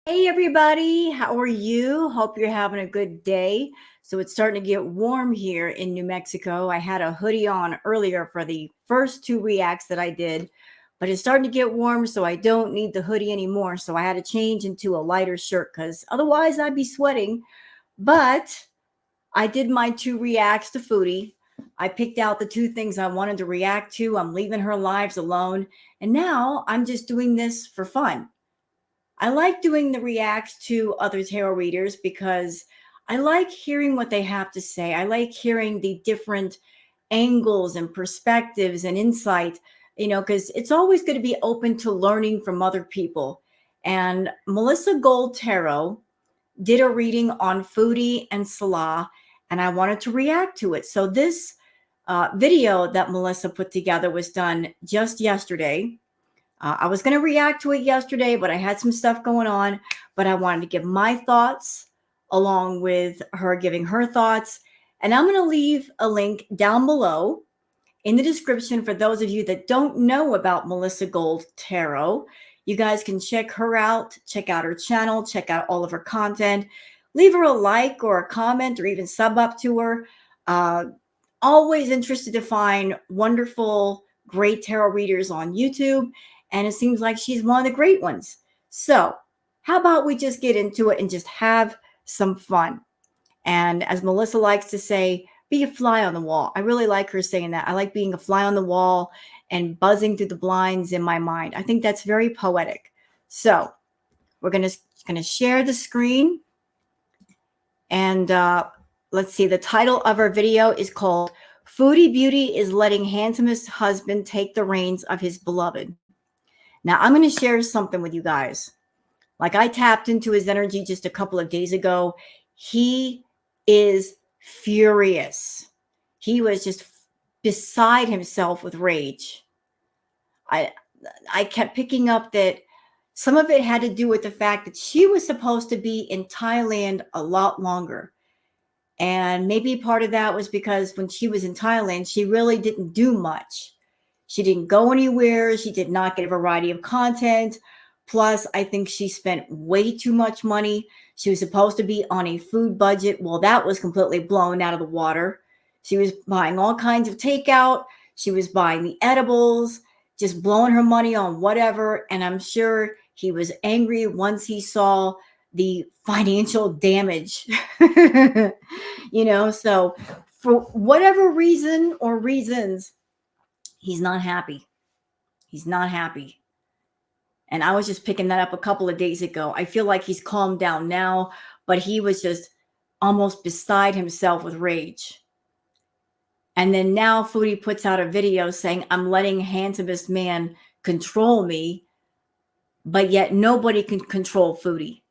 Hey everybody, how are you? Hope you're having a good day. So it's starting to get warm here in New Mexico. I had a hoodie on earlier for the first two reacts that I did, but it's starting to get warm, so I don't need the hoodie anymore. So I had to change into a lighter shirt because otherwise I'd be sweating. But I did my two reacts to Foodie. I picked out the two things I wanted to react to. I'm leaving her lives alone. And now I'm just doing this for fun. I like doing the reacts to other tarot readers because I like hearing what they have to say. I like hearing the different angles and perspectives and insight, because it's always going to be open to learning from other people. And Melissa Gold Tarot did a reading on Foodie and Salah, and I wanted to react to it. So this video that Melissa put together was done just yesterday. I was going to react to it yesterday, but I had some stuff going on. But I wanted to give my thoughts along with her giving her thoughts. And I'm going to leave a link down below in the description for those of you that don't know about Melissa Gold Tarot. You guys can check her out, check out her channel, check out all of her content. Leave her a like or a comment or even sub up to her. Always interested to find wonderful, great tarot readers on YouTube. And it seems like she's one of the great ones. So how about we just get into it and just have some fun? And as Melissa likes to say, be a fly on the wall. I really like her saying that. I like being a fly on the wall and buzzing through the blinds in my mind. I think that's very poetic. So we're gonna share the screen. And let's see, the title of our video is called Foodie Beauty is Letting Handsomest Husband Take the Reins of His Beloved. Now, I'm going to share something with you guys. Like, I tapped into his energy just a couple of days ago. He is furious. He was just beside himself with rage. I kept picking up that some of it had to do with the fact that she was supposed to be in Thailand a lot longer. And maybe part of that was because when she was in Thailand, she really didn't do much. She didn't go anywhere. She did not get a variety of content. Plus, I think she spent way too much money. She was supposed to be on a food budget. Well, that was completely blown out of the water. She was buying all kinds of takeout. She was buying the edibles, just blowing her money on whatever. And I'm sure he was angry once he saw the financial damage. So for whatever reason or reasons, he's not happy. He's not happy. And I was just picking that up a couple of days ago. I feel like he's calmed down now, but he was just almost beside himself with rage. And then now Foodie puts out a video saying, I'm letting handsomest man control me, but yet nobody can control Foodie.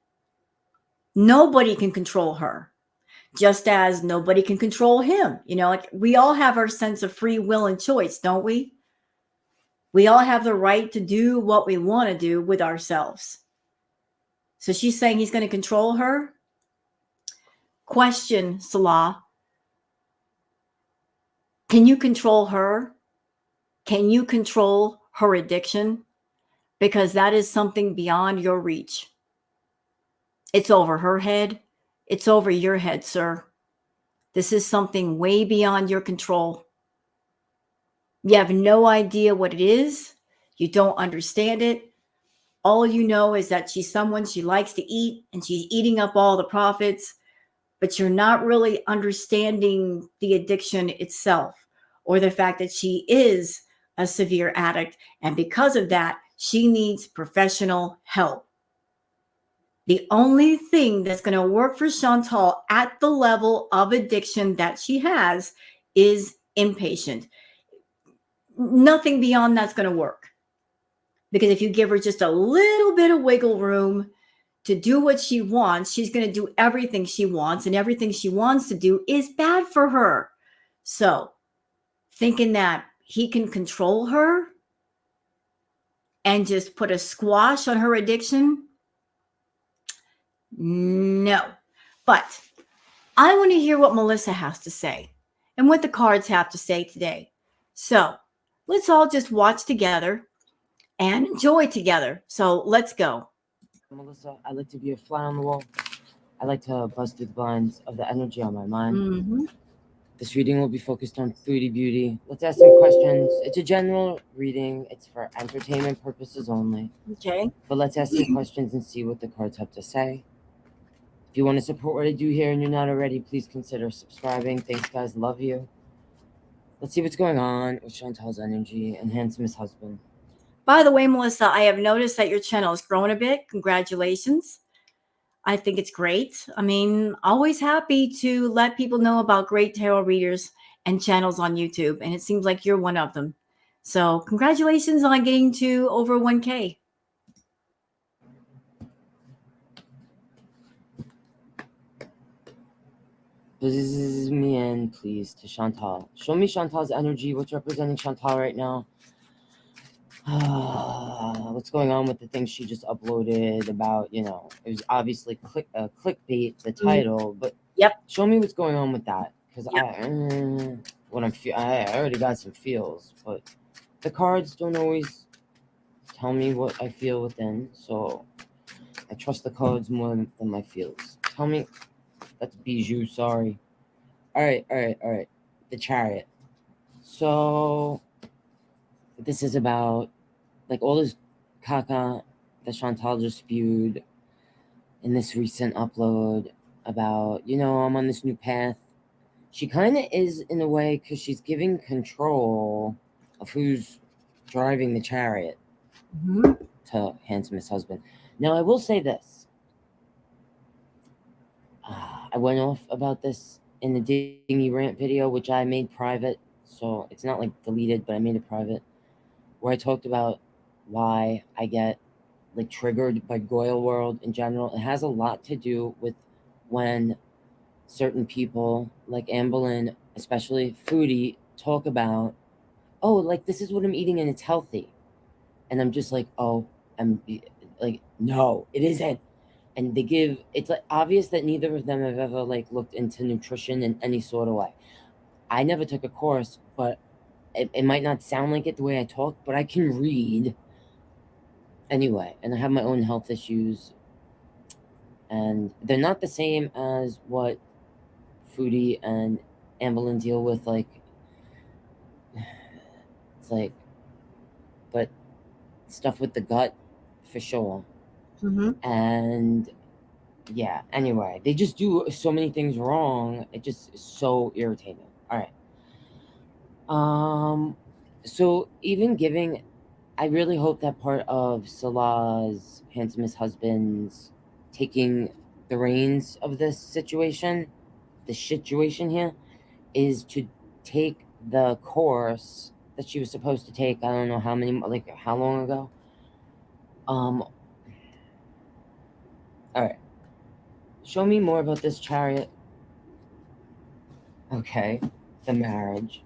Nobody can control her, just as nobody can control him. Like, we all have our sense of free will and choice, don't we? We all have the right to do what we want to do with ourselves. So she's saying he's going to control her. Question, Salah. Can you control her? Can you control her addiction? Because that is something beyond your reach. It's over her head. It's over your head, sir. This is something way beyond your control. You have no idea what it is. You don't understand it. All you know is that she's someone she likes to eat and she's eating up all the profits, but you're not really understanding the addiction itself or the fact that she is a severe addict. And because of that, she needs professional help. The only thing that's going to work for Chantal at the level of addiction that she has is inpatient. Nothing beyond that's going to work. Because if you give her just a little bit of wiggle room to do what she wants, she's going to do everything she wants, and everything she wants to do is bad for her. So, thinking that he can control her and just put a squash on her addiction, no. But I want to hear what Melissa has to say and what the cards have to say today. So, let's all just watch together and enjoy together. So let's go. Melissa. I like to be a fly on the wall. I like to bust through the blinds of the energy on my mind. Mm-hmm. This reading will be focused on foodie beauty. Let's ask some questions. It's a general reading, it's for entertainment purposes only. Okay. But let's ask some questions and see what the cards have to say. If you want to support what I do here and you're not already, please consider subscribing. Thanks, guys. Love you. Let's see what's going on with Chantal's energy and handsomest husband. By the way, Melissa, I have noticed that your channel is growing a bit. Congratulations. I think it's great. I mean, always happy to let people know about great tarot readers and channels on YouTube. And it seems like you're one of them. So, congratulations on getting to over 1K. Buzz me in, please, to Chantal. Show me Chantal's energy. What's representing Chantal right now? What's going on with the thing she just uploaded about, it was obviously clickbait, the Mm, title, but yep. show me what's going on with that. Because Yep. I already got some feels, but the cards don't always tell me what I feel within, so I trust the cards more than my feels. Tell me, that's Bijou, sorry. All right. The Chariot. So, this is about, like, all this caca that Chantal just spewed in this recent upload about, I'm on this new path. She kind of is in a way because she's giving control of who's driving the chariot Hmm. to handsomest husband. Now, I will say this. I went off about this in the Dingy Rant video, which I made private, so it's not like deleted, but I made it private, where I talked about why I get like triggered by Goyle World in general. It has a lot to do with when certain people like Amberlynn, especially Foodie, talk about, oh, like this is what I'm eating and it's healthy, and I'm just like, oh, I'm like, no, it isn't. And they give, it's like obvious that neither of them have ever like looked into nutrition in any sort of way. I never took a course, but it might not sound like it the way I talk, but I can read anyway, and I have my own health issues, and they're not the same as what Foodie and Amberlynn deal with. Like, it's like, but stuff with the gut for sure. Hmm. And yeah, anyway, they just do so many things wrong. It just is so irritating. All right. Um, so even giving, I really hope that part of Salah's handsomest husband's taking the reins of this situation, the situation here, is to take the course that she was supposed to take. I don't know how many, like how long ago. All right. Show me more about this chariot. Okay, the marriage,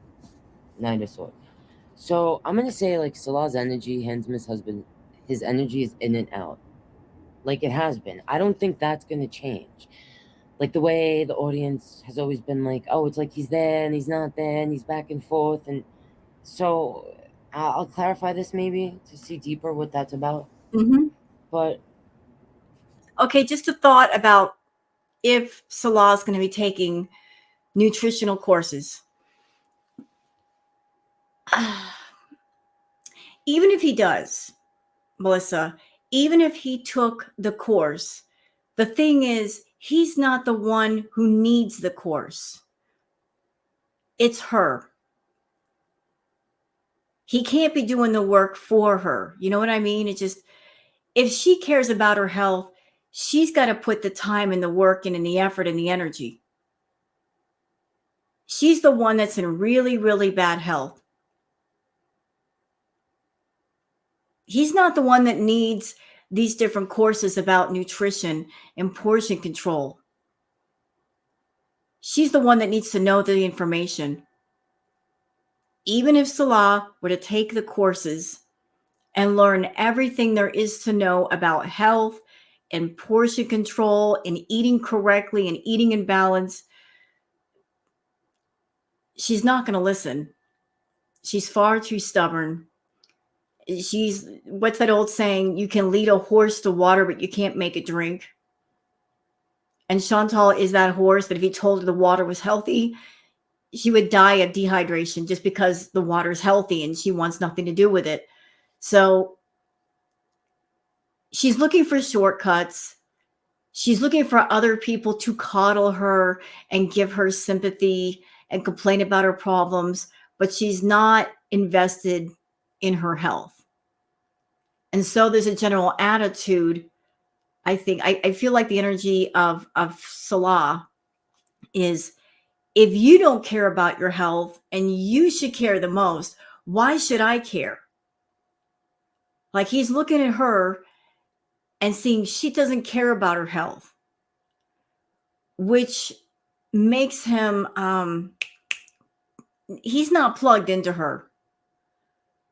Knight of Swords. So I'm gonna say like Salah's energy, handsomest husband, his energy is in and out, like it has been. I don't think that's gonna change. Like the way the audience has always been like, oh, it's like he's there and he's not there and he's back and forth, and so I'll clarify this maybe to see deeper what that's about. Hmm. But Okay, just a thought about if Salah is going to be taking nutritional courses. Even if he does, Melissa, even if he took the course, the thing is, he's not the one who needs the course. It's her. He can't be doing the work for her. You know what I mean? It's just, if she cares about her health, she's got to put the time and the work and the effort and the energy. She's the one that's in really, really bad health. He's not the one that needs these different courses about nutrition and portion control. She's the one that needs to know the information. Even if Salah were to take the courses and learn everything there is to know about health and portion control and eating correctly and eating in balance, she's not going to listen. She's far too stubborn. She's, what's that old saying? You can lead a horse to water, but you can't make it drink. And Chantal is that horse that if he told her the water was healthy, she would die of dehydration just because the water's healthy and she wants nothing to do with it. So she's looking for shortcuts. She's looking for other people to coddle her and give her sympathy and complain about her problems, but she's not invested in her health. And so there's a general attitude. I think I feel like the energy of Salah is, if you don't care about your health and you should care the most, why should I care? Like, he's looking at her and seeing she doesn't care about her health, which makes him, he's not plugged into her.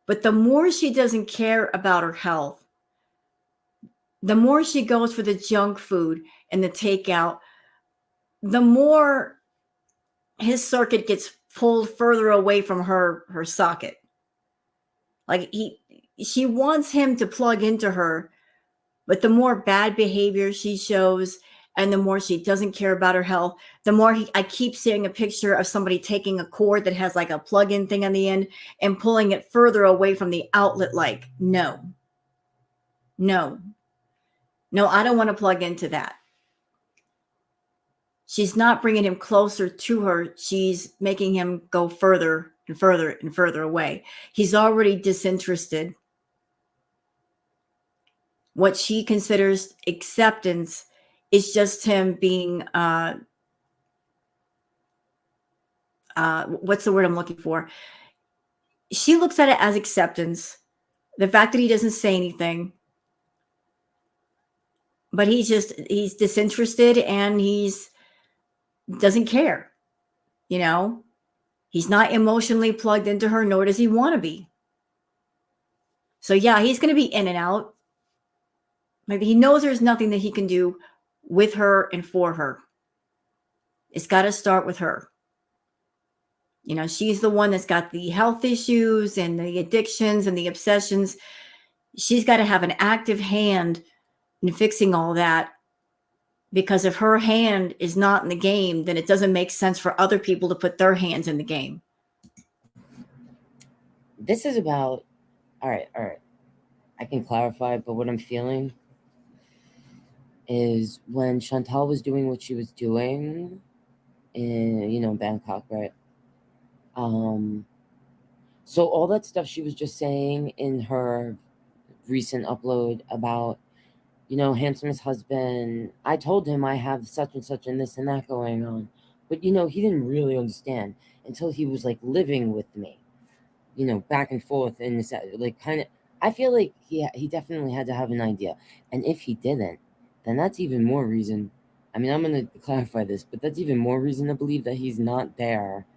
But the more she doesn't care about her health, the more she goes for the junk food and the takeout, the more his circuit gets pulled further away from her socket. Like, she wants him to plug into her, but the more bad behavior she shows and the more she doesn't care about her health, the more I keep seeing a picture of somebody taking a cord that has like a plug-in thing on the end and pulling it further away from the outlet. Like, no, no, no, I don't want to plug into that. She's not bringing him closer to her. She's making him go further and further and further away. He's already disinterested. What she considers acceptance is just him being, what's the word I'm looking for? She looks at it as acceptance. The fact that he doesn't say anything, but he's disinterested and he's doesn't care. You know, he's not emotionally plugged into her, nor does he want to be. So yeah, he's going to be in and out. Maybe he knows there's nothing that he can do with her and for her. It's got to start with her. You know, she's the one that's got the health issues and the addictions and the obsessions. She's got to have an active hand in fixing all that, because if her hand is not in the game, then it doesn't make sense for other people to put their hands in the game. This is about, all right. I can clarify, but what I'm feeling is when Chantal was doing what she was doing in, Bangkok, right? So all that stuff she was just saying in her recent upload about, handsomest husband, I told him I have such and such and this and that going on. But, he didn't really understand until he was, like, living with me, back and forth. And this, like, kind of, I feel like he definitely had to have an idea. And if he didn't, then that's even more reason. I mean, I'm going to clarify this, but that's even more reason to believe that he's not there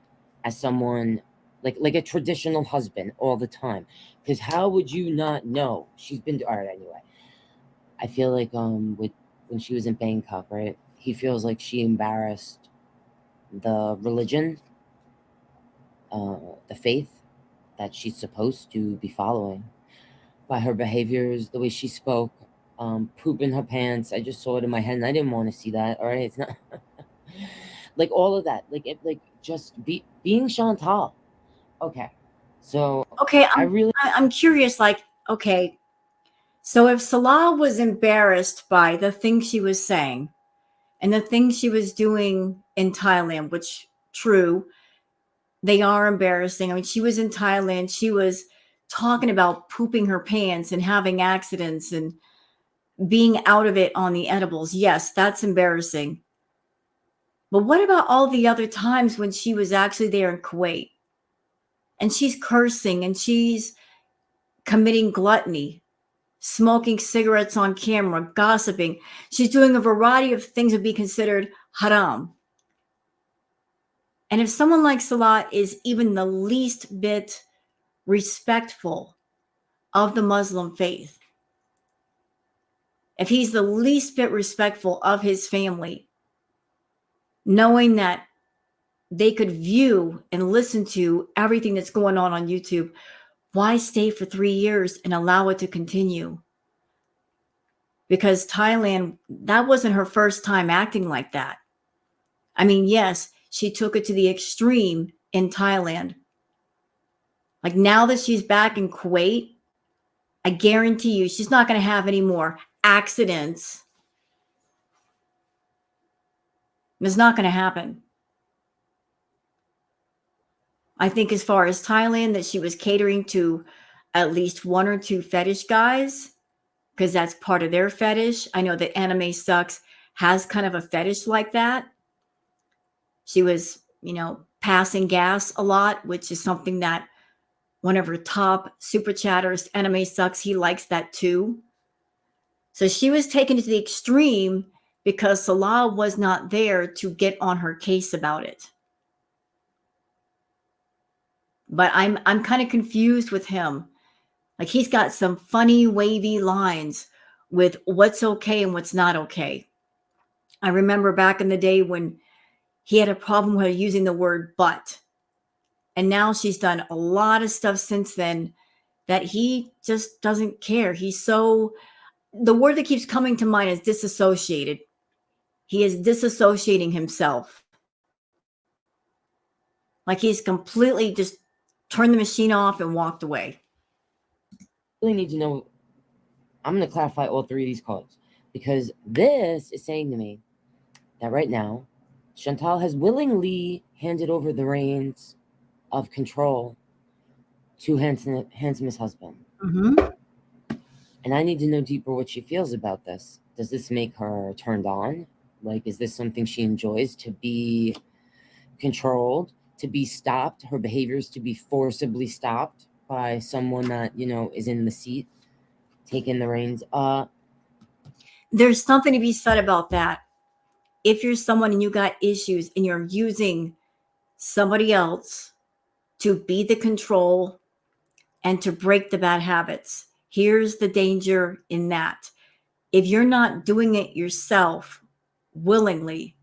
as someone like a traditional husband all the time. Because how would you not know? She's been, all right, anyway. I feel like when she was in Bangkok, right, he feels like she embarrassed the religion, the faith that she's supposed to be following by her behaviors, the way she spoke, poop in her pants. I just saw it in my head and I didn't want to see that. All right, it's not like all of that, like just being Chantal. Okay, so Okay, I'm I'm curious. Like, okay, so if Salah was embarrassed by the things she was saying and the things she was doing in Thailand, which, true, they are embarrassing. I mean, she was in Thailand. She was talking about pooping her pants and having accidents and being out of it on the edibles. Yes, that's embarrassing. But what about all the other times when she was actually there in Kuwait and she's cursing and she's committing gluttony, smoking cigarettes on camera, gossiping? She's doing a variety of things that would be considered haram. And if someone like Salah is even the least bit respectful of the Muslim faith, if he's the least bit respectful of his family, knowing that they could view and listen to everything that's going on YouTube, Why stay for 3 years and allow it to continue? Because Thailand, that wasn't her first time acting like that. I mean, yes, she took it to the extreme in Thailand. Like now that she's back in Kuwait, I guarantee you she's not going to have any more accidents. It's not going to happen. I think as far as Thailand, that she was catering to at least one or two fetish guys because that's part of their fetish. I know that Anime Sucks has kind of a fetish like that. She was, passing gas a lot, which is something that one of her top super chatters, Anime Sucks, he likes that too. So she was taken to the extreme because Salah was not there to get on her case about it. But I'm kind of confused with him. Like he's got some funny wavy lines with what's okay and what's not okay. I remember back in the day when he had a problem with using the word but. And now she's done a lot of stuff since then that he just doesn't care. The word that keeps coming to mind is disassociated. He is disassociating himself. Like he's completely just turned the machine off and walked away. Really need to know. I'm going to clarify all three of these cards because this is saying to me that right now, Chantal has willingly handed over the reins of control to handsomest husband. Mm-hmm. And I need to know deeper what she feels about this. Does this make her turned on? Like, is this something she enjoys, to be controlled, to be stopped, her behaviors to be forcibly stopped by someone that, is in the seat, taking the reins? There's something to be said about that. If you're someone and you got issues and you're using somebody else to be the control and to break the bad habits, here's the danger in that. If you're not doing it yourself willingly,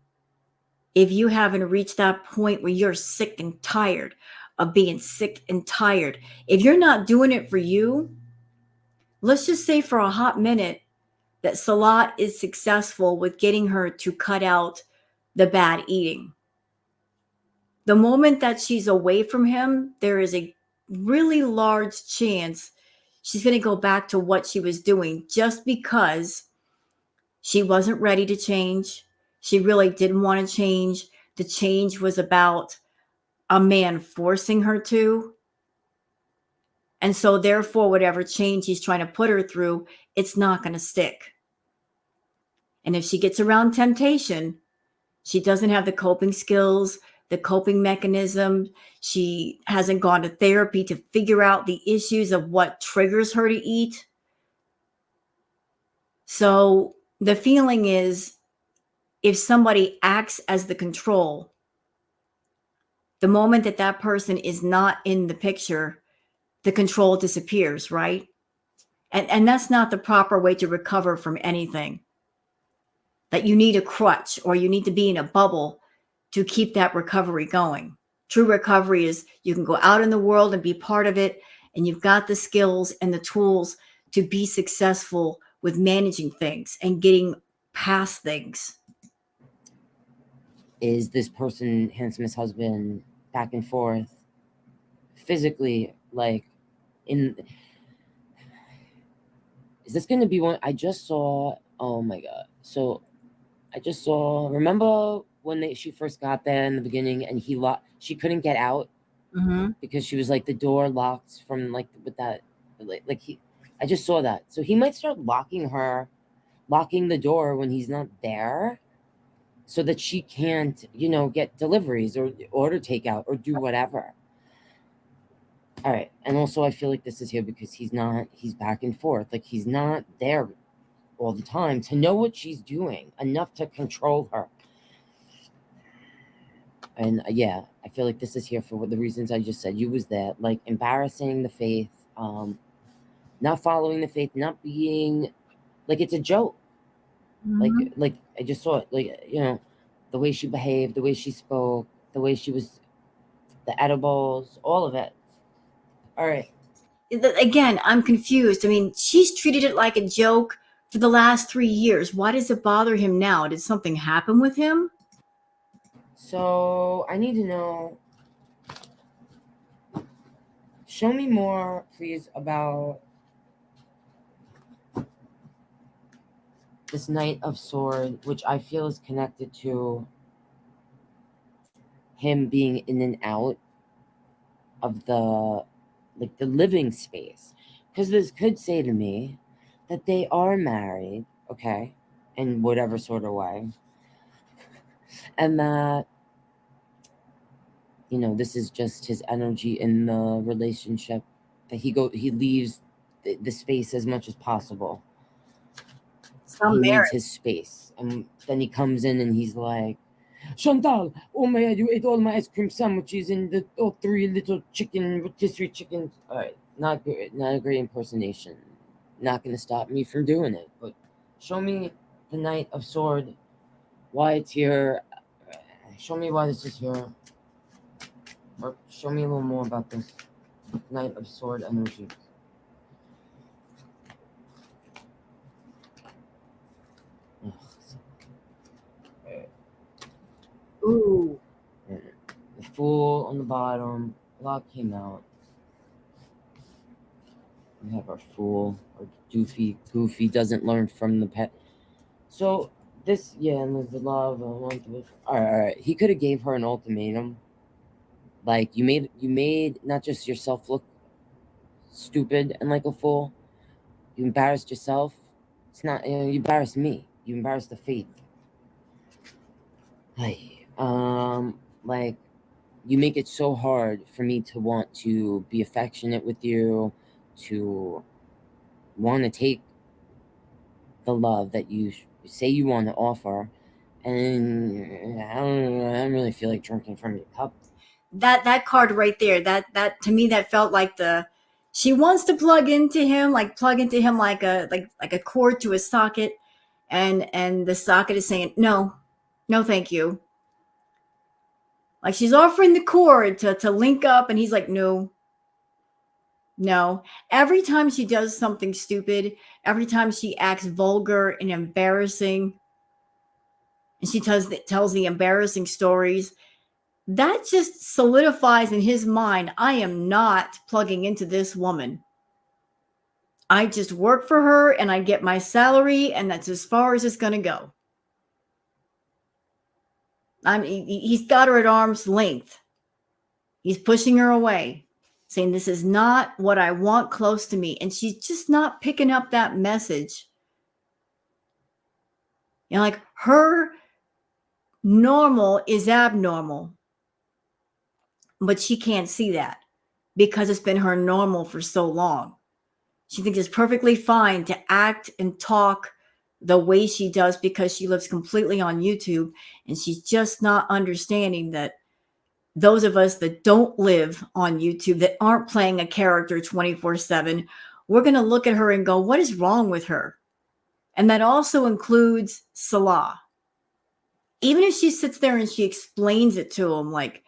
if you haven't reached that point where you're sick and tired of being sick and tired, if you're not doing it for you, let's just say for a hot minute that Salah is successful with getting her to cut out the bad eating. The moment that she's away from him, there is a really large chance she's going to go back to what she was doing just because she wasn't ready to change. She really didn't want to change. The change was about a man forcing her to. And so, therefore, whatever change he's trying to put her through, it's not going to stick. And if she gets around temptation, she doesn't have the coping skills, the coping mechanism. She hasn't gone to therapy to figure out the issues of what triggers her to eat. So the feeling is if somebody acts as the control, the moment that that person is not in the picture, the control disappears, right? And that's not the proper way to recover from anything. That you need a crutch or you need to be in a bubble to keep that recovery going. True recovery is you can go out in the world and be part of it, and you've got the skills and the tools to be successful with managing things and getting past things. Is this person, handsomest husband, back and forth physically, like, is this going to be one? I just saw, oh my God. So I just saw, remember when she first got there in the beginning and she couldn't get out because she was like the door locked from like with that, I just saw that. So he might start locking the door when he's not there so that she can't, get deliveries or order takeout or do whatever. All right. And also I feel like this is here because he's back and forth. Like he's not there all the time to know what she's doing enough to control her. And yeah, I feel like this is here for the reasons I just said. You was there, like embarrassing the faith, not following the faith, not being like it's a joke. Like I just saw it, like, the way she behaved, the way she spoke, the way she was, the edibles, all of it. All right. again, I'm confused. I mean, she's treated it like a joke for the last 3 years. Why does it bother him now? Did something happen with him? So I need to know. Show me more, please, about this Knight of Sword, which I feel is connected to him being in and out of the living space. Because this could say to me that they are married, okay, in whatever sort of way, and that this is just his energy in the relationship, that he leaves the space as much as possible. Some He needs marriage. his space, and then he comes in and he's like, Chantal, oh my god, you ate all my ice cream sandwiches and the all 3 little chicken rotisserie chickens. All right, not good, not a great impersonation. Not gonna stop me from doing it, but show me the Knight of Sword, why it's here. Show me why this is here, or show me a little more about this Knight of Sword energy. Ugh, Ooh. the Fool on the bottom. A lot came out. We have our Fool, our Goofy doesn't learn from the pet. So this, yeah, and the love. All right. He could have gave her an ultimatum. Like, you made not just yourself look stupid and like a fool. You embarrassed yourself. It's not, you embarrassed me. You embarrassed the faith. Like, you make it so hard for me to want to be affectionate with you, to want to take the love that you say you want to offer, and I don't really feel like drinking from your cup. That card right there, that to me, that felt like she wants to plug into him, like a cord to a socket, and the socket is saying no, no, thank you. Like, she's offering the cord to link up, and he's like, no, no. Every time she does something stupid, every time she acts vulgar and embarrassing, and she tells the embarrassing stories, that just solidifies in his mind, I am not plugging into this woman. I just work for her and I get my salary, and that's as far as it's going to go. He's got her at arm's length. He's pushing her away, saying, this is not what I want close to me. And she's just not picking up that message. Like, her normal is abnormal, but she can't see that because it's been her normal for so long. She thinks it's perfectly fine to act and talk the way she does because she lives completely on YouTube. And she's just not understanding that those of us that don't live on YouTube, that aren't playing a character 24/7, we're going to look at her and go, what is wrong with her? And that also includes Salah. Even if she sits there and she explains it to him, like,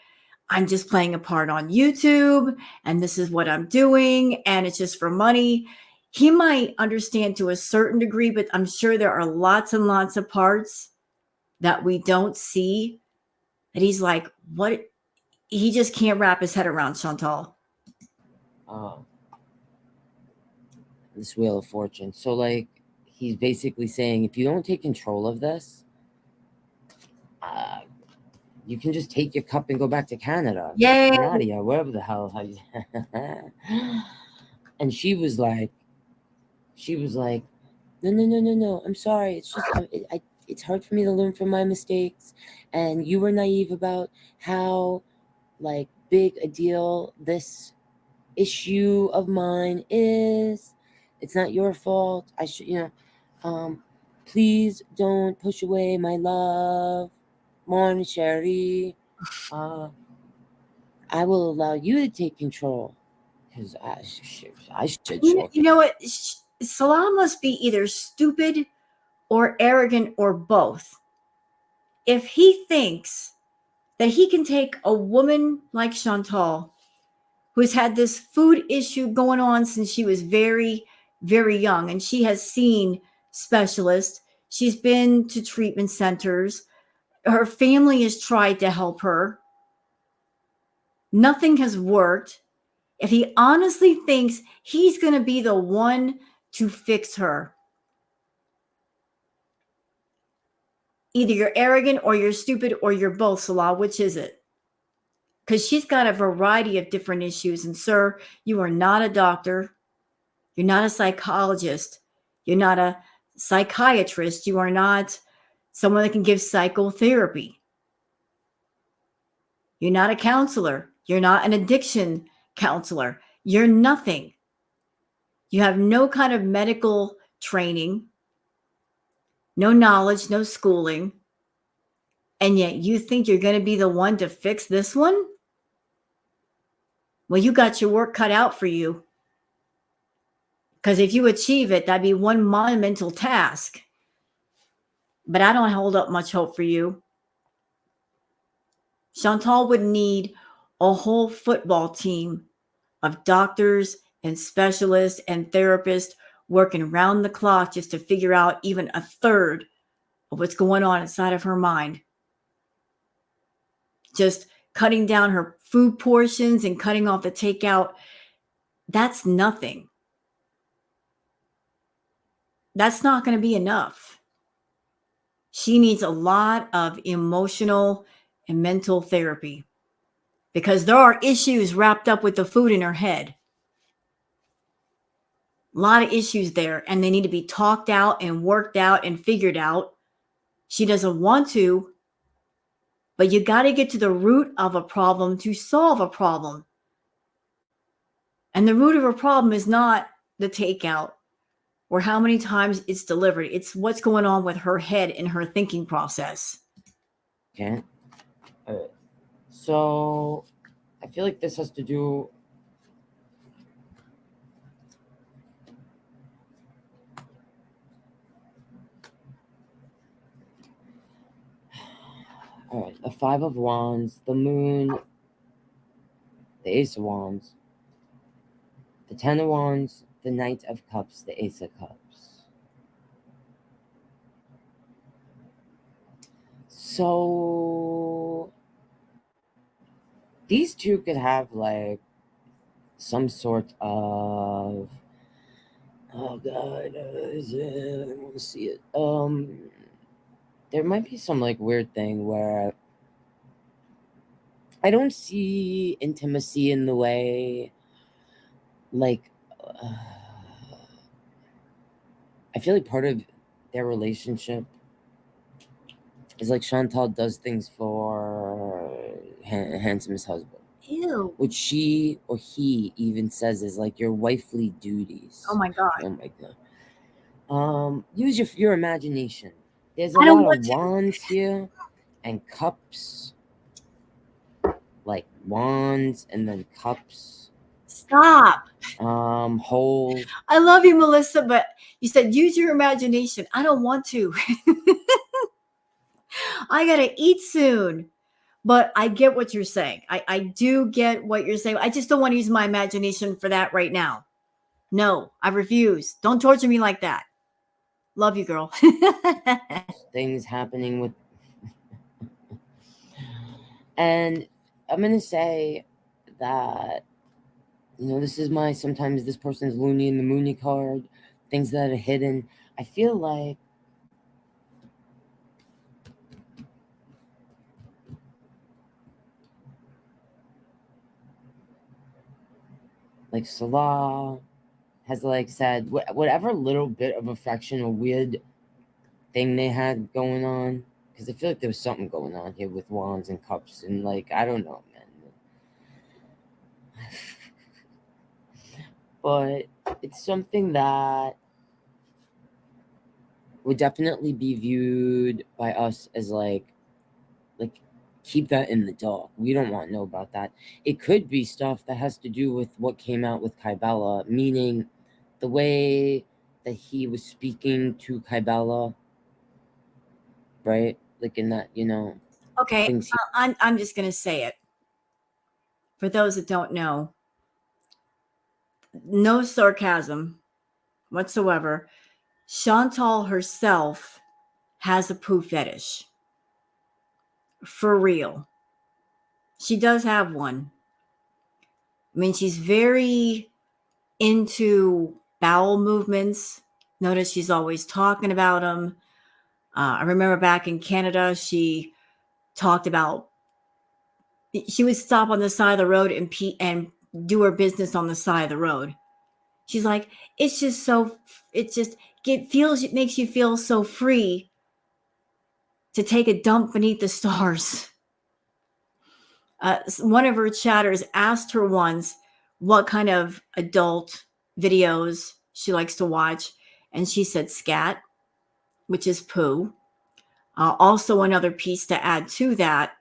I'm just playing a part on YouTube and this is what I'm doing and it's just for money, he might understand to a certain degree, but I'm sure there are lots and lots of parts that we don't see that he's like, what? He just can't wrap his head around, Chantal. This Wheel of Fortune. So, like, he's basically saying, if you don't take control of this, you can just take your cup and go back to Canada. Yay. Canada, wherever the hell. And she was like, no. I'm sorry. It's just, it's hard for me to learn from my mistakes. And you were naive about how, like, big a deal this issue of mine is. It's not your fault. I should, please don't push away my love, mon chéri. I will allow you to take control, because I should show. You know what? Salah must be either stupid or arrogant or both. If he thinks that he can take a woman like Chantal who's had this food issue going on since she was very, very young. And she has seen specialists. She's been to treatment centers. Her family has tried to help her. Nothing has worked. If he honestly thinks he's going to be the one to fix her, either you're arrogant or you're stupid or you're both, Salah. Which is it? Because she's got a variety of different issues. And, sir, you are not a doctor. You're not a psychologist. You're not a psychiatrist. You are not someone that can give psychotherapy. You're not a counselor. You're not an addiction counselor. You're nothing. You have no kind of medical training, no knowledge, no schooling. And yet you think you're going to be the one to fix this one? Well, you got your work cut out for you. Because if you achieve it, that'd be one monumental task. But I don't hold up much hope for you. Chantal would need a whole football team of doctors and specialists and therapists working around the clock just to figure out even a third of what's going on inside of her mind. Just cutting down her food portions and cutting off the takeout, that's nothing. That's not going to be enough. She needs a lot of emotional and mental therapy because there are issues wrapped up with the food in her head. A lot of issues there, and they need to be talked out and worked out and figured out. She doesn't want to, but you got to get to the root of a problem to solve a problem. And the root of a problem is not the takeout or how many times it's delivered. It's what's going on with her head and her thinking process. Okay. All right. So I feel like this has to do. All right. The Five of Wands, the Moon, the Ace of Wands, the Ten of Wands, the Knight of Cups, the Ace of Cups. So these two could have like some sort of, oh god, I want to see it. There might be some like weird thing where I don't see intimacy in the way, like, I feel like part of their relationship is like Chantal does things for Handsome's husband. Ew. Which she or he even says is like your wifely duties. Oh my God. Oh my god. Use your imagination. There's a I don't lot want of to. wands here and cups. Like wands and then cups. Stop. Holes. I love you, Melissa, but you said use your imagination. I don't want to. I got to eat soon. But I get what you're saying. I do get what you're saying. I just don't want to use my imagination for that right now. No, I refuse. Don't torture me like that. Love you, girl. Things happening with. And I'm going to say that, this is my sometimes this person's loony in the moony card, things that are hidden. I feel like Salah has like said whatever little bit of affection or weird thing they had going on, because I feel like there was something going on here with wands and cups and like I don't know, man. But it's something that would definitely be viewed by us as like keep that in the dark. We don't want to know about that. It could be stuff that has to do with what came out with Kybella, meaning the way that he was speaking to Kybella, right? Like in that, Okay, things I'm just going to say it. For those that don't know, no sarcasm whatsoever. Chantal herself has a poo fetish. For real. She does have one. I mean, she's very into bowel movements. Notice she's always talking about them. I remember back in Canada, she talked about she would stop on the side of the road and do her business on the side of the road. She's like, it's just so, it just it makes you feel so free to take a dump beneath the stars. One of her chatters asked her once what kind of adult videos she likes to watch, and she said scat, which is poo. Also, another piece to add to that,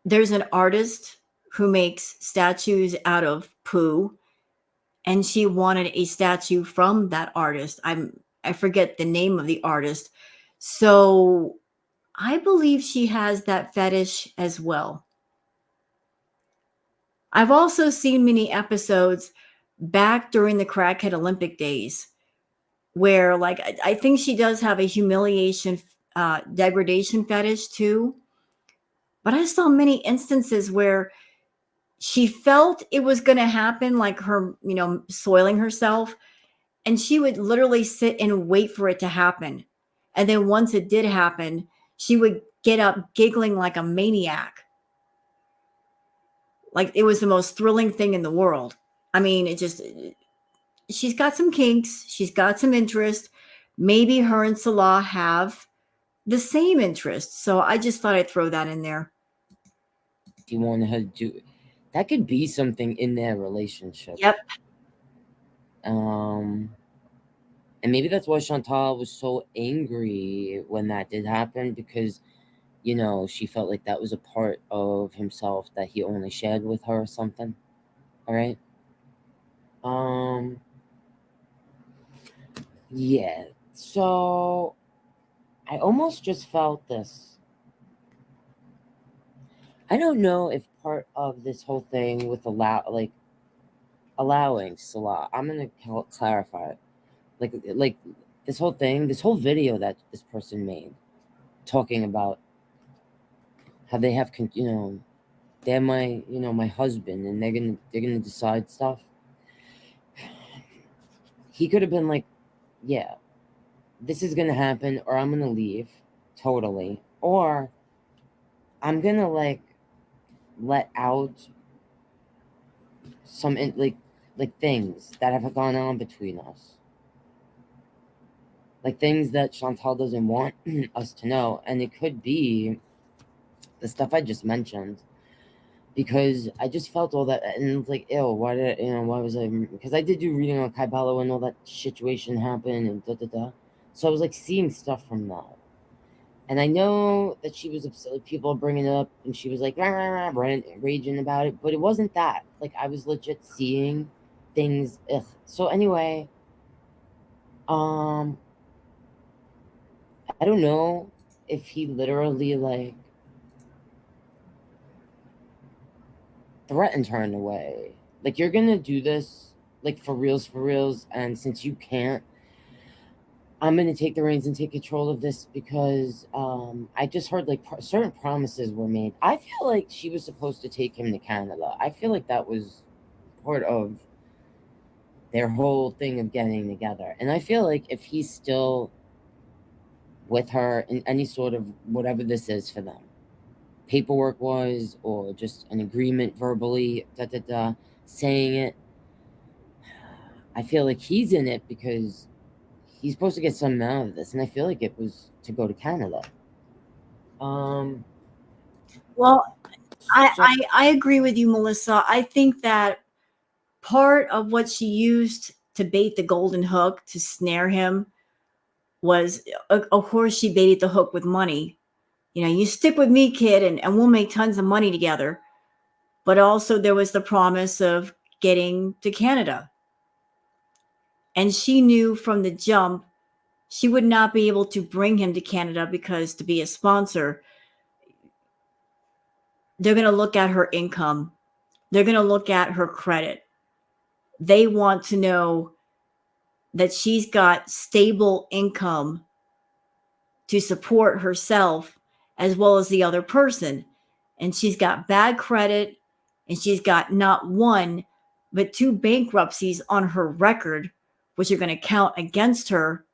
there's an artist who makes statues out of poo, and she wanted a statue from that artist. I forget the name of the artist. So I believe she has that fetish as well. I've also seen many episodes back during the Crackhead Olympic days where, like, I think she does have a humiliation, degradation fetish too. But I saw many instances where she felt it was going to happen, like her, soiling herself. And she would literally sit and wait for it to happen. And then once it did happen, she would get up giggling like a maniac. Like it was the most thrilling thing in the world. I mean, she's got some kinks, she's got some interest. Maybe her and Salah have the same interests. So I just thought I'd throw that in there. He wanted her to do that could be something in their relationship. Yep. And maybe that's why Chantal was so angry when that did happen, because she felt like that was a part of himself that he only shared with her or something. All right. Yeah. So I almost just felt this. I don't know if part of this whole thing with allowing Salah. I'm gonna clarify it. Like this whole thing, this whole video that this person made, talking about how they have, they're my husband, and they're gonna decide stuff. He could have been like, yeah, this is gonna happen, or I'm gonna leave totally, or I'm gonna let out some things that have gone on between us, like things that Chantal doesn't want us to know, and it could be the stuff I just mentioned, because I just felt all that, and it's like, ew, why was I? Because I did do reading on Kai Palo when all that situation happened and da da da, so I was like seeing stuff from that. And I know that she was upset, like, people bringing it up, and she was like, rah, rah, rah, raging about it, but it wasn't that. Like, I was legit seeing things. Ugh. So anyway, I don't know if he literally threatened her in a way. Like, you're gonna do this, like, for reals, and since you can't, I'm going to take the reins and take control of this, because I just heard certain promises were made. I feel like she was supposed to take him to Canada. I feel like that was part of their whole thing of getting together. And I feel like if he's still with her in any sort of whatever this is for them, paperwork wise, or just an agreement verbally, saying it, I feel like he's in it because he's supposed to get something out of this, and I feel like it was to go to Canada. Well, I agree with you, Melissa. I think that part of what she used to bait the golden hook to snare him was, of course, she baited the hook with money. You stick with me, kid, and we'll make tons of money together. But also, there was the promise of getting to Canada. And she knew from the jump she would not be able to bring him to Canada, because to be a sponsor, they're going to look at her income. They're going to look at her credit. They want to know that she's got stable income to support herself as well as the other person. And she's got bad credit, and she's got not one, but two bankruptcies on her record, which are going to count against her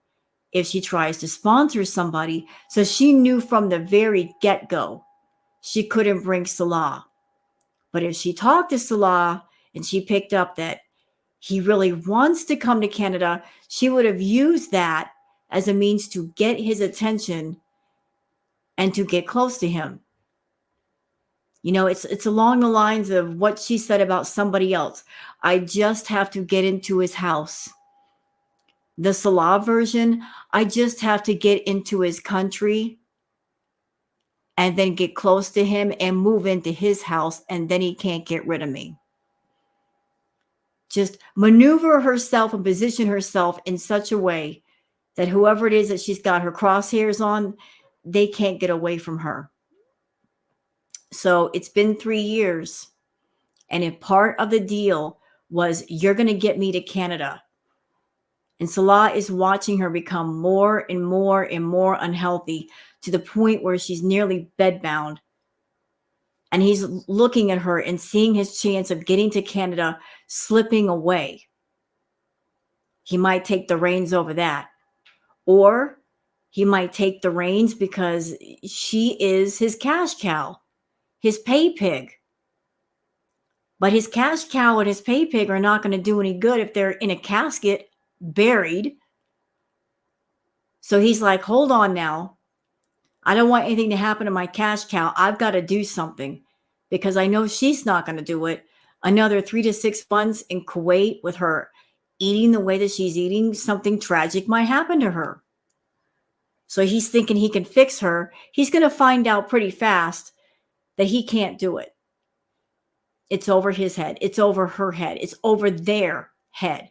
if she tries to sponsor somebody. So she knew from the very get go she couldn't bring Salah. But if she talked to Salah and she picked up that he really wants to come to Canada, she would have used that as a means to get his attention and to get close to him. You know, it's along the lines of what she said about somebody else. I just have to get into his house. The Salah version, I just have to get into his country and then get close to him and move into his house, and then he can't get rid of me. Just maneuver herself and position herself in such a way that whoever it is that she's got her crosshairs on, they can't get away from her. So it's been 3 years. And if part of the deal was, you're going to get me to Canada, and Salah is watching her become more and more and more unhealthy to the point where she's nearly bedbound. And he's looking at her and seeing his chance of getting to Canada slipping away. He might take the reins over that. Or he might take the reins because she is his cash cow, his pay pig. But his cash cow and his pay pig are not going to do any good if they're in a casket, buried. So he's like, hold on now. I don't want anything to happen to my cash cow. I've got to do something because I know she's not going to do it. Another 3 to 6 months in Kuwait with her eating the way that she's eating, something tragic might happen to her. So he's thinking he can fix her. He's going to find out pretty fast that he can't do it. It's over his head. It's over her head. It's over their head.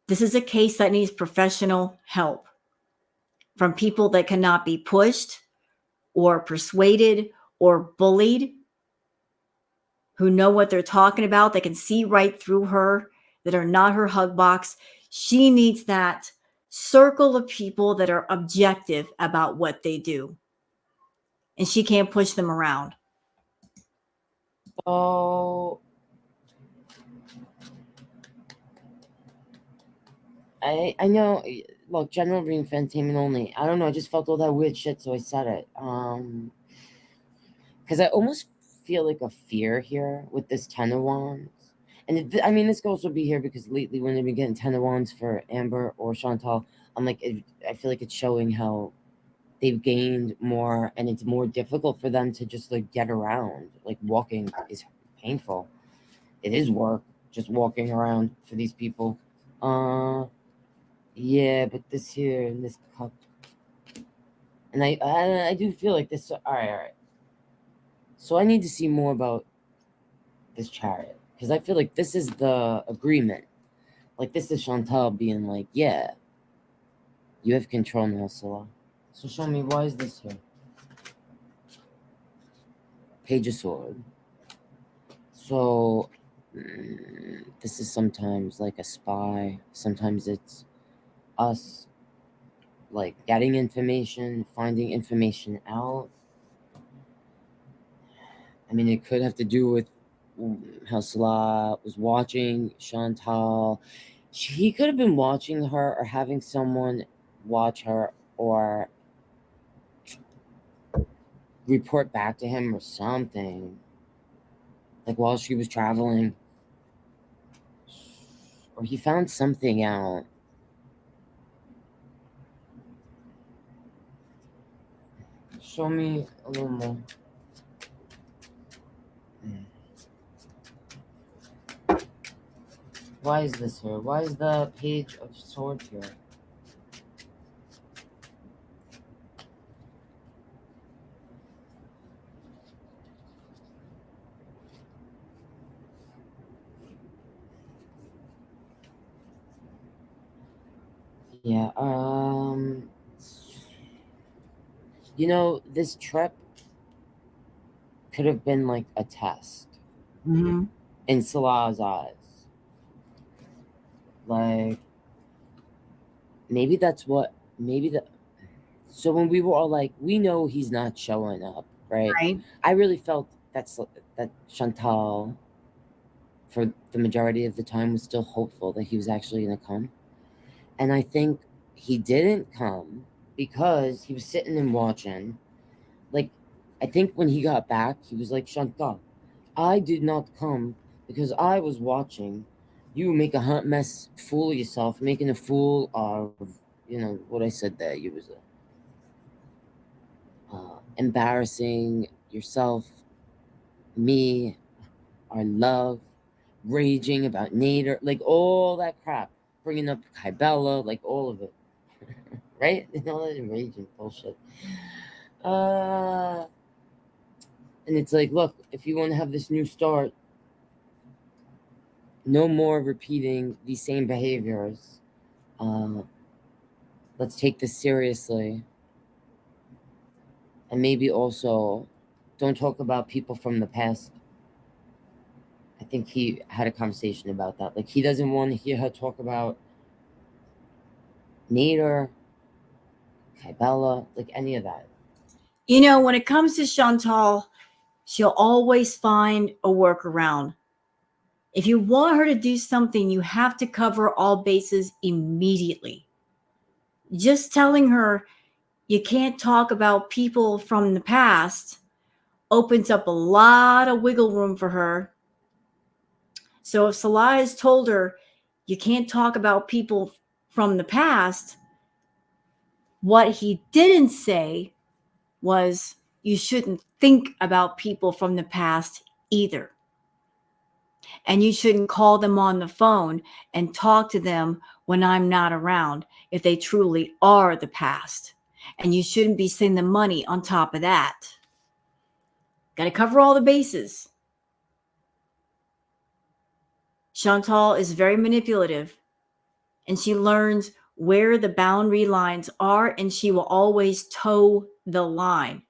This is a case that needs professional help from people that cannot be pushed or persuaded or bullied, who know what they're talking about, that can see right through her, that are not her hug box. She needs that circle of people that are objective about what they do. And she can't push them around. So I know, look, general reading for entertainment only. I don't know, I just felt all that weird shit, so I said it. Because I almost feel like a fear here with this Ten of Wands. And I mean, this could also be here because lately when they've been getting Ten of Wands for Amber or Chantal, I'm like, I feel like it's showing how they've gained more, and it's more difficult for them to just like get around. Like walking is painful. It is work just walking around for these people. Yeah, but this here and this cup, and I do feel like this. All right. So I need to see more about this Chariot because I feel like this is the agreement. Like this is Chantal being like, yeah, you have control now, Salah. So show me, why is this here? Page of Sword. So this is sometimes like a spy. Sometimes it's us like getting information, finding information out. I mean, it could have to do with how Salah was watching Chantal. He could have been watching her or having someone watch her or report back to him or something. Like while she was traveling. Or he found something out. Show me a little more. Why is this here? Why is the Page of Swords here? Yeah, you know, this trip could have been like a test Mm-hmm. in Salah's eyes. Like, maybe that's what, maybe the, so when we were all like, we know he's not showing up, right? Right. I really felt that Chantal, for the majority of the time, was still hopeful that he was actually going to come. And I think he didn't come because he was sitting and watching. Like, I think when he got back, he was like, Chantal, I did not come because I was watching you make a hot mess, fool of yourself, making a fool of, what I said there. You was embarrassing yourself, me, our love, raging about Nader, like all that crap, bringing up Kybella, like all of it, right? All that raging bullshit. And it's like, look, if you want to have this new start, no more repeating these same behaviors. Let's take this seriously. And maybe also don't talk about people from the past. I think he had a conversation about that. Like, he doesn't want to hear her talk about Nader, Kybella, like any of that. When it comes to Chantal, she'll always find a workaround. If you want her to do something, you have to cover all bases immediately. Just telling her you can't talk about people from the past opens up a lot of wiggle room for her. So if Salah has told her you can't talk about people from the past, what he didn't say was you shouldn't think about people from the past either. And you shouldn't call them on the phone and talk to them when I'm not around if they truly are the past. And you shouldn't be sending them money on top of that. Got to cover all the bases. Chantal is very manipulative and she learns where the boundary lines are and she will always toe the line.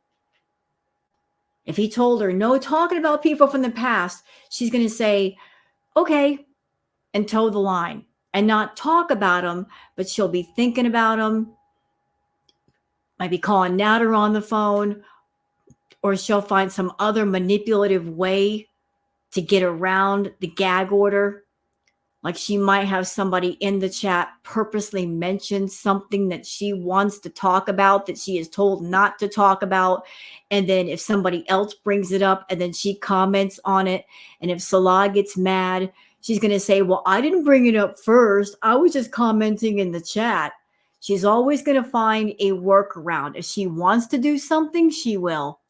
If he told her no talking about people from the past, she's going to say, okay, and toe the line and not talk about them, but she'll be thinking about them, might be calling Nader on the phone, or she'll find some other manipulative way to get around the gag order. Like she might have somebody in the chat purposely mention something that she wants to talk about that she is told not to talk about. And then if somebody else brings it up and then she comments on it, and if Salah gets mad, she's going to say, well, I didn't bring it up first. I was just commenting in the chat. She's always going to find a workaround. If she wants to do something, she will.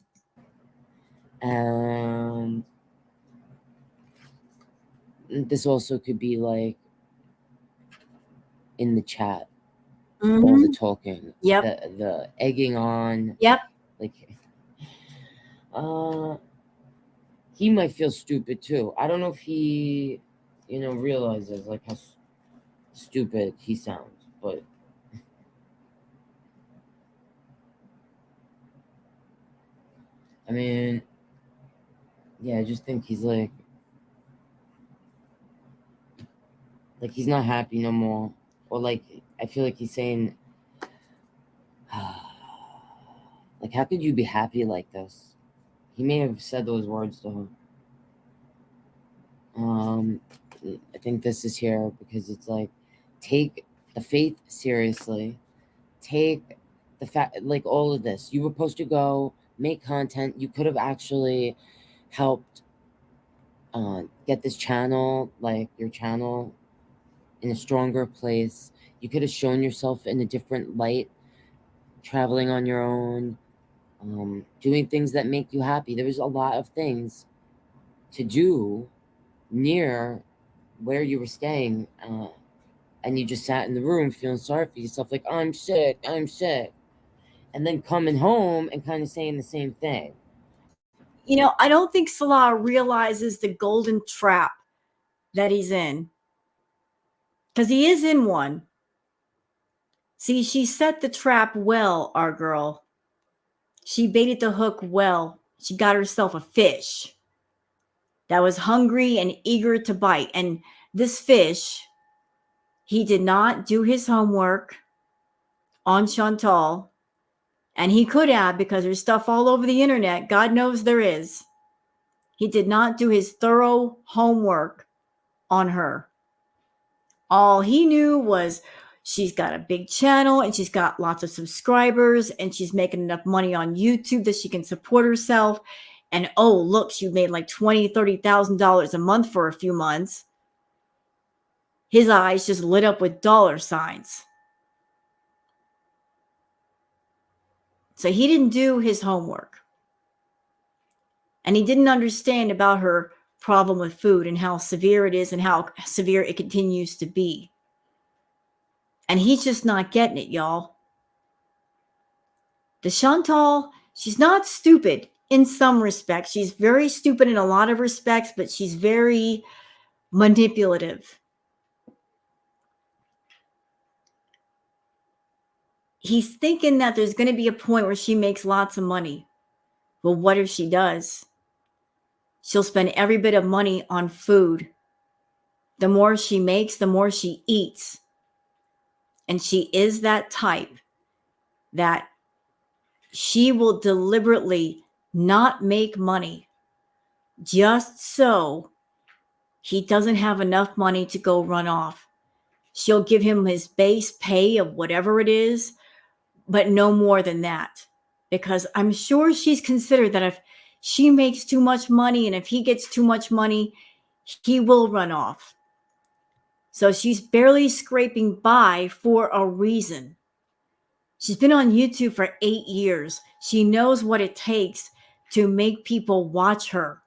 And this also could be like in the chat, all the talking, Yep. the egging on. Yep. Like, he might feel stupid too. I don't know if he, realizes like how stupid he sounds, but I mean, yeah, I just think he's like he's not happy no more, or like I feel like he's saying, like, how could you be happy like this? He may have said those words to her. I think this is here because it's like, take the faith seriously. Take the fact, like all of this. You were supposed to go make content. You could have actually helped get this channel, like your channel, in a stronger place. You could have shown yourself in a different light, traveling on your own, doing things that make you happy. There was a lot of things to do near where you were staying, and you just sat in the room feeling sorry for yourself, like, I'm sick, and then coming home and kind of saying the same thing. I don't think Salah realizes the golden trap that he's in, because he is in one. See, she set the trap well, our girl. She baited the hook well. She got herself a fish that was hungry and eager to bite. And this fish, He did not do his homework on Chantal, and he could have, because there's stuff all over the internet. God knows there is. He did not do his thorough homework on her. All he knew was she's got a big channel and she's got lots of subscribers and she's making enough money on YouTube that she can support herself. And oh, look, she made like $20,000, $30,000 a month for a few months. His eyes just lit up with dollar signs. So he didn't do his homework. And he didn't understand about her problem with food and how severe it is and how severe it continues to be. And he's just not getting it, y'all. The Chantal, she's not stupid in some respects. She's very stupid in a lot of respects, but she's very manipulative. He's thinking that there's going to be a point where she makes lots of money. Well, what if she does? She'll spend every bit of money on food. The more she makes, the more she eats. And she is that type that she will deliberately not make money just so he doesn't have enough money to go run off. She'll give him his base pay of whatever it is, but no more than that. Because I'm sure she's considered that if she makes too much money and if he gets too much money, he will run off. So she's barely scraping by for a reason. She's been on YouTube for 8 years. She knows what it takes to make people watch her.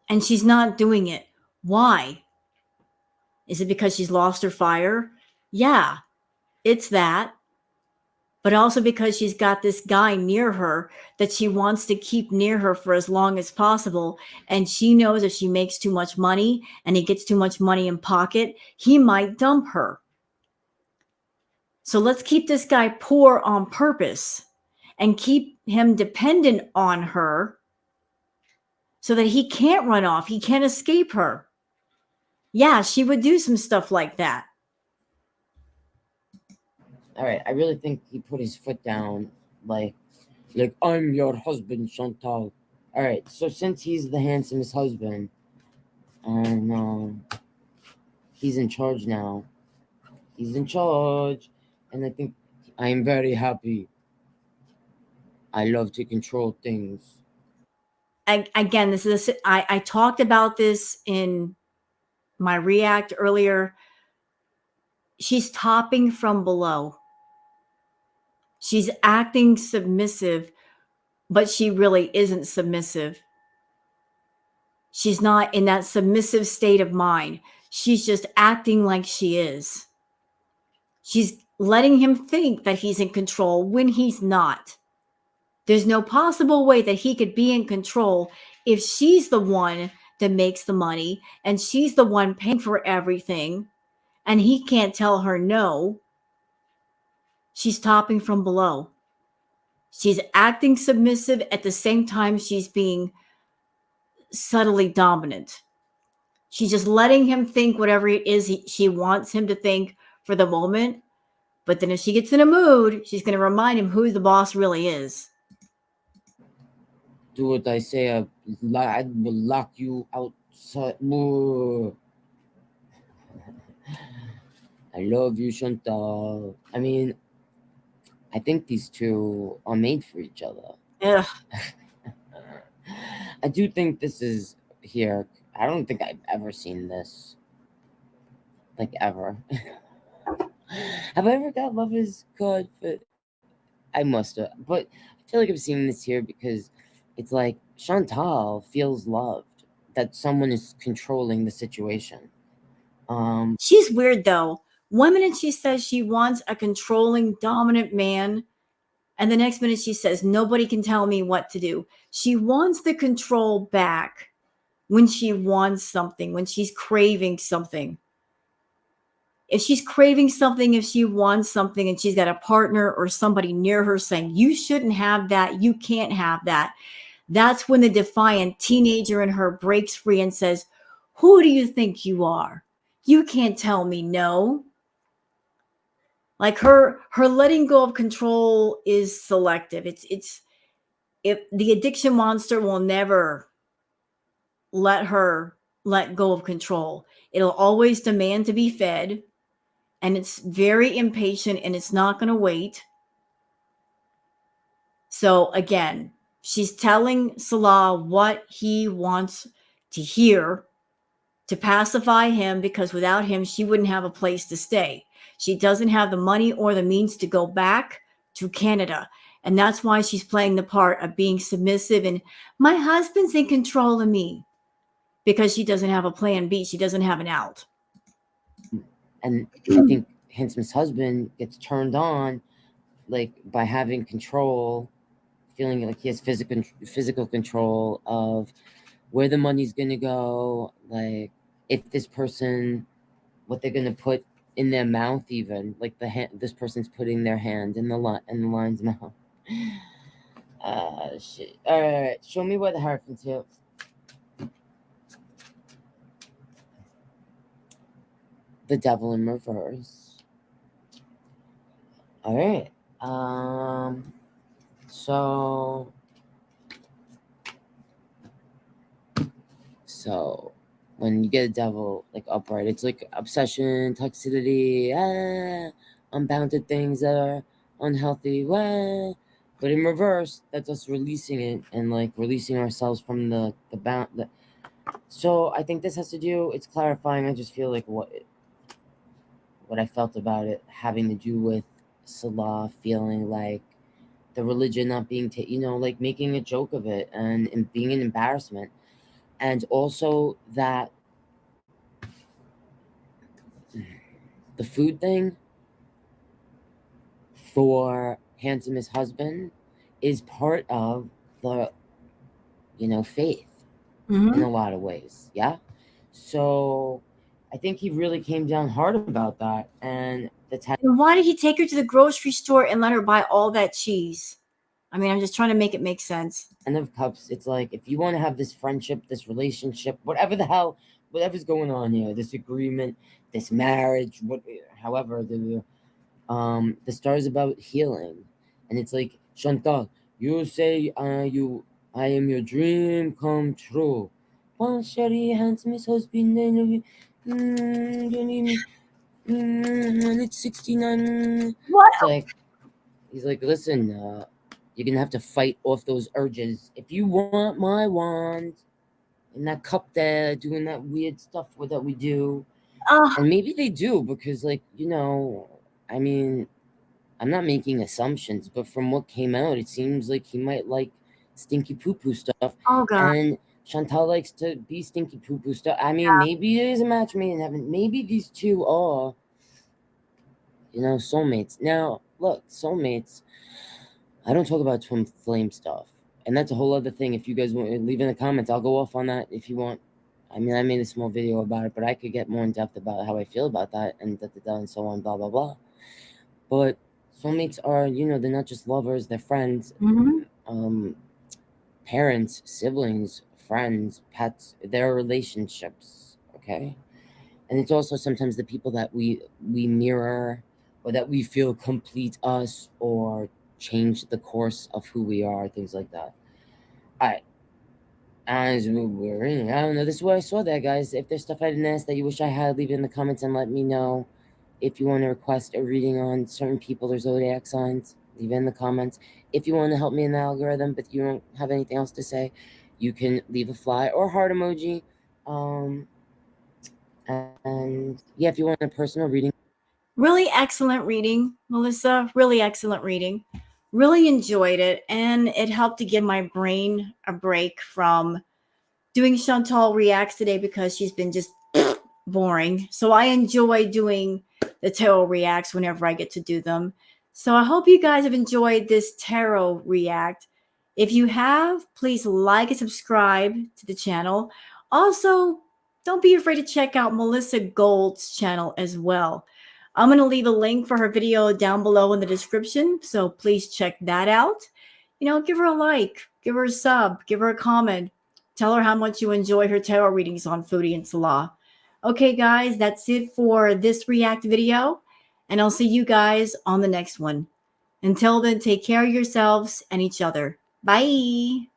And she's not doing it. Why? Is it because she's lost her fire? Yeah, it's that. But also because she's got this guy near her that she wants to keep near her for as long as possible. And she knows if she makes too much money and he gets too much money in pocket, he might dump her. So let's keep this guy poor on purpose and keep him dependent on her so that he can't run off. He can't escape her. Yeah, she would do some stuff like that. All right, I really think he put his foot down, like I'm your husband, Chantal. All right, so since he's the handsomest husband, and he's in charge now, he's in charge, and I think I am very happy. I love to control things. Again, I talked about this in my react earlier. She's topping from below. She's acting submissive, but she really isn't submissive. She's not in that submissive state of mind. She's just acting like she is. She's letting him think that he's in control when he's not. There's no possible way that he could be in control if she's the one that makes the money and she's the one paying for everything and he can't tell her no. She's topping from below. She's acting submissive at the same time she's being subtly dominant. She's just letting him think whatever it is she wants him to think for the moment. But then if she gets in a mood, she's going to remind him who the boss really is. Do what I say, I will lock you outside. I love you, Chantal. I mean, I think these two are made for each other. Ugh. I do think this is here. I don't think I've ever seen this. Like, ever. Have I ever got Love is Good? But I must have. But I feel like I've seen this here because it's like Chantal feels loved. That someone is controlling the situation. She's weird, though. One minute she says she wants a controlling, dominant man. And the next minute she says, nobody can tell me what to do. She wants the control back when she wants something, when she's craving something. If she's craving something, if she wants something and she's got a partner or somebody near her saying, you shouldn't have that, you can't have that, that's when the defiant teenager in her breaks free and says, who do you think you are? You can't tell me no. Like her letting go of control is selective. It's if the addiction monster will never let her let go of control. It'll always demand to be fed, and it's very impatient and it's not going to wait. So again, she's telling Salah what he wants to hear to pacify him, because without him, she wouldn't have a place to stay. She doesn't have the money or the means to go back to Canada. And that's why she's playing the part of being submissive and my husband's in control of me, because she doesn't have a plan B. She doesn't have an out. And I think Handsome's husband gets turned on, like, by having control, feeling like he has physical control of where the money's gonna go, like if this person, what they're gonna put in their mouth, even like this person's putting their hand in the lion's mouth. Shit. All right, show me where the Hierophant's here. The Devil in reverse. All right. So when you get a devil like upright, it's like obsession, toxicity, unbounded things that are unhealthy. But in reverse, that's us releasing it and like releasing ourselves from the bound. So I think this has to do. It's clarifying. I just feel like what I felt about it having to do with Salah feeling like the religion not being, like making a joke of it and being an embarrassment. And also that the food thing for Handsome, his husband, is part of the, faith in a lot of ways. Yeah. So I think he really came down hard about that. And And why did he take her to the grocery store and let her buy all that cheese? I mean, I'm just trying to make it make sense. And of cups, it's like, if you want to have this friendship, this relationship, whatever's going on here, this agreement, this marriage, however, the star is about healing. And it's like, Chantal, you say I am your dream come true. Bon chéri, handsome husband, it's 69. What? It's like, he's like, listen, you're gonna have to fight off those urges. If you want my wand and that cup there, doing that weird stuff that we do, and maybe they do, because, like, I mean, I'm not making assumptions, but from what came out, it seems like he might like stinky poo-poo stuff. Oh, God. And Chantal likes to be stinky poo-poo stuff. I mean, maybe it is a match made in heaven. Maybe these two are, soulmates. Now, look, soulmates, I don't talk about twin flame stuff. And that's a whole other thing. If you guys want to leave in the comments, I'll go off on that if you want. I mean, I made a small video about it, but I could get more in depth about how I feel about that and and so on, blah, blah, blah. But soulmates are, they're not just lovers, they're friends, parents, siblings, friends, pets, they're relationships, okay? And it's also sometimes the people that we mirror, or that we feel complete us or change the course of who we are, things like that. All right. As we're in, I don't know, this is where I saw that, guys. If there's stuff I didn't ask that you wish I had, leave it in the comments and let me know. If you want to request a reading on certain people or zodiac signs, leave it in the comments. If you want to help me in the algorithm, but you don't have anything else to say, you can leave a fly or heart emoji. And yeah, if you want a personal reading. Really excellent reading, Melissa. Really excellent reading. Really enjoyed it. And it helped to give my brain a break from doing Chantal Reacts today, because she's been just boring. So I enjoy doing the tarot reacts whenever I get to do them. So I hope you guys have enjoyed this tarot react. If you have, please like and subscribe to the channel. Also, don't be afraid to check out Melissa Gold's channel as well. I'm going to leave a link for her video down below in the description, so please check that out. Give her a like, give her a sub, give her a comment. Tell her how much you enjoy her tarot readings on Foodie and Salah. Okay, guys, that's it for this React video, and I'll see you guys on the next one. Until then, take care of yourselves and each other. Bye.